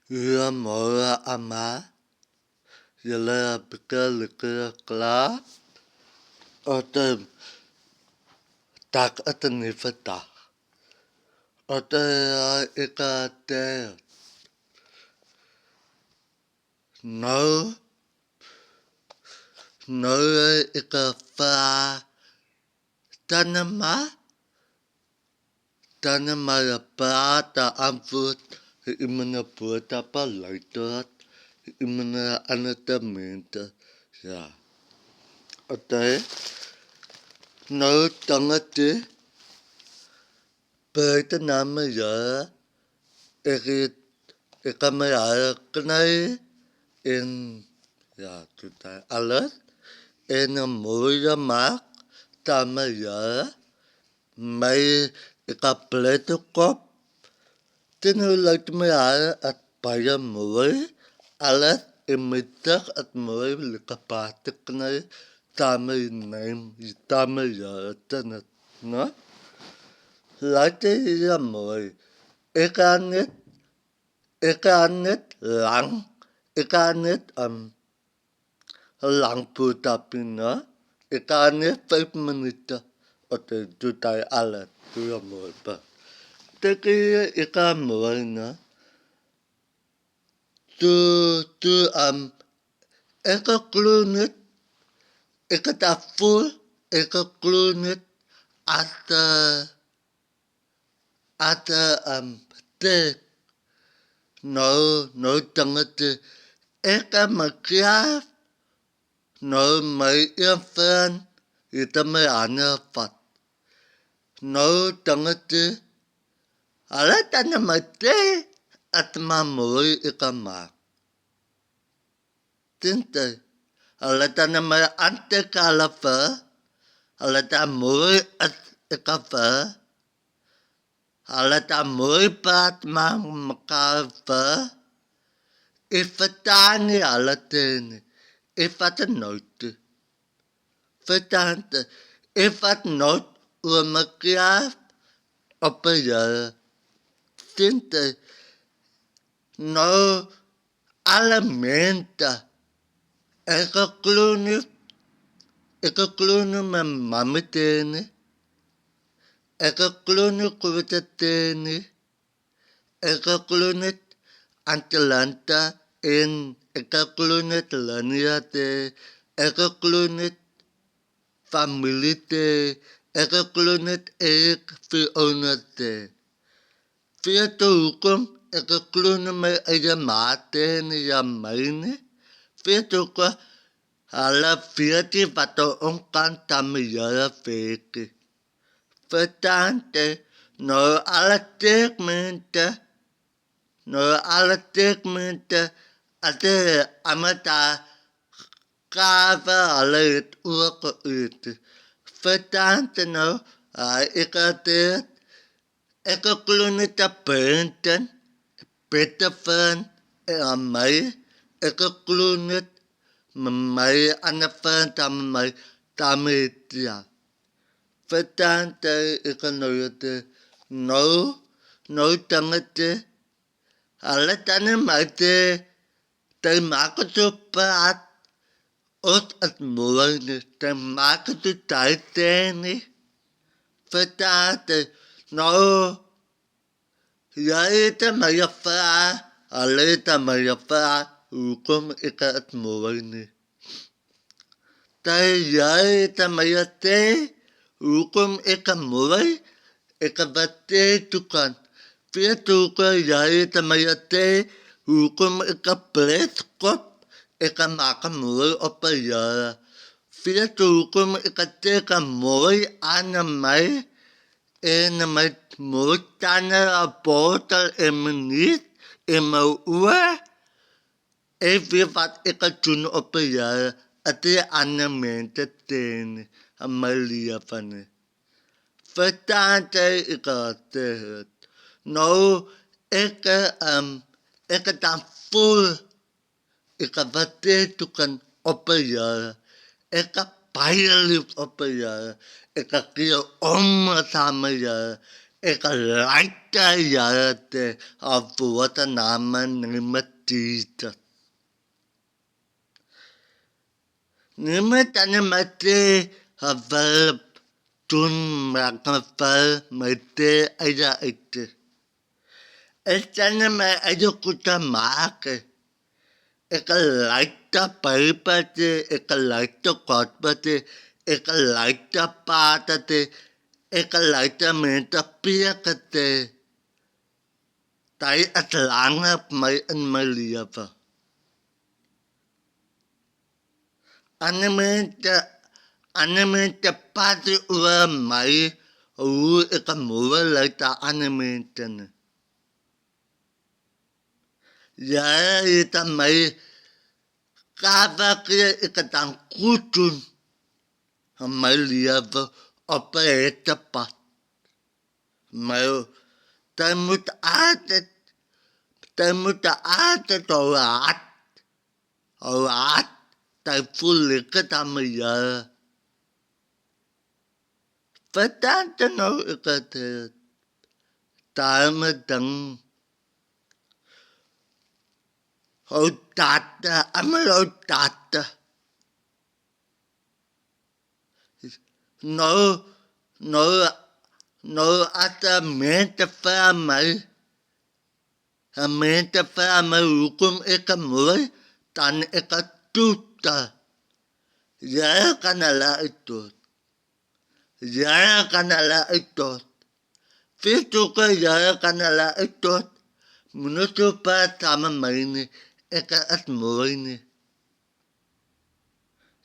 Ua moa ama, yala pika lika kla, o te tak ata nifata. O te ika te no ika wha tanama ya pāta amfut imana puata pa lautot imana anata menta ya. O te no tangate pēta nama ya ika mai ara kanai in ya tutai alas ena moja mak tama ya mai ika pleto kop tenu lait mai ara at paya moi alas imitak at moi lika patik kanai tama naim tama ya tanat no late ya moi ikanet lang putapina ikanet 5 minuten o te tutai ala tuya moi pa teki ika moi na tu ika klunet ika ta full ika klunet ata te no tangate eka makiaf no mai iafan ita mai ana fat no tangate ala tana mate at mamoi eka mak tinte ala tana mai ante kalafa ala ta moi at eka fa ala ta moi pat makava ifatani ala tene ifat note fatante ifat not umakiaf opaya tinte no alamenta eka klunu mamitene eka klunu kuvitatene eka klunet Atlanta in eka klunet laniate eka klunet familite eka klunet ek fionate fiatu hukum eka klunu mai aya matene ya maine fiatu kwa ala fiati pato onkan tamiyara feke Fatante no ala tekmente ate amata kava ala it uako it Fatante no ikate eka klunita penten petafan amai eka klunit mai anafan tamai tamitia Fatante ikanoyate no tangate alatane mate te makoto pat ot at muane te makoto taitene Fatante no yaita mayafa aleta mayafa ukom ika at muane te yaita mayate Hukum eka mulai eka bate tukan. Pia tuka yai tamayate hukum eka plet kop eka maka mulai opa yara. Pia tukum eka teka mulai ana mai mai mulai tana a portal emenit ema ua vivat eka tun opa yara ate ana mente tene. Amalia fane. Fatante ikate. No eka tan full eka vate tukan opaya. Eka pailip opaya. Eka kia oma samaya. eka laita ya te a puata nama nima tita. Nima tane mate a val tun maka val mate aja ite. Estane me aja kuta maake. Eka laita paipate, eka laita kotpate, eka laita patate, eka laita menta piakate. Tai atlanga mai an maliapa. Anementa pati ua mai u eka mua laita anementane. Ya ita mai kava kia eka tang kutun mai liapa opa eta pat. Mai tamuta ate o at tai fulli ka tamaya. Fatanta no eka te tamadang o tata amalo tata. No ata menta famai. A menta famai hukum eka mulai tan eka tuta. Ya kanala itot. Ya kanala itot. Fitu ka ya kanala itot. Minuto pa tama maini eka at mulai ni.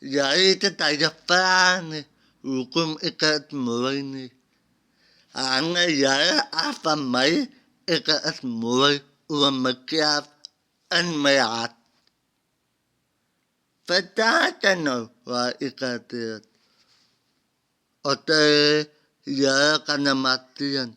Ya ita tayo fane hukum eka at mulai ni. Anga ya afa mai eka at mulai uang makiaf an mayat. Fatata no wa eka te. Ote ya kana matian.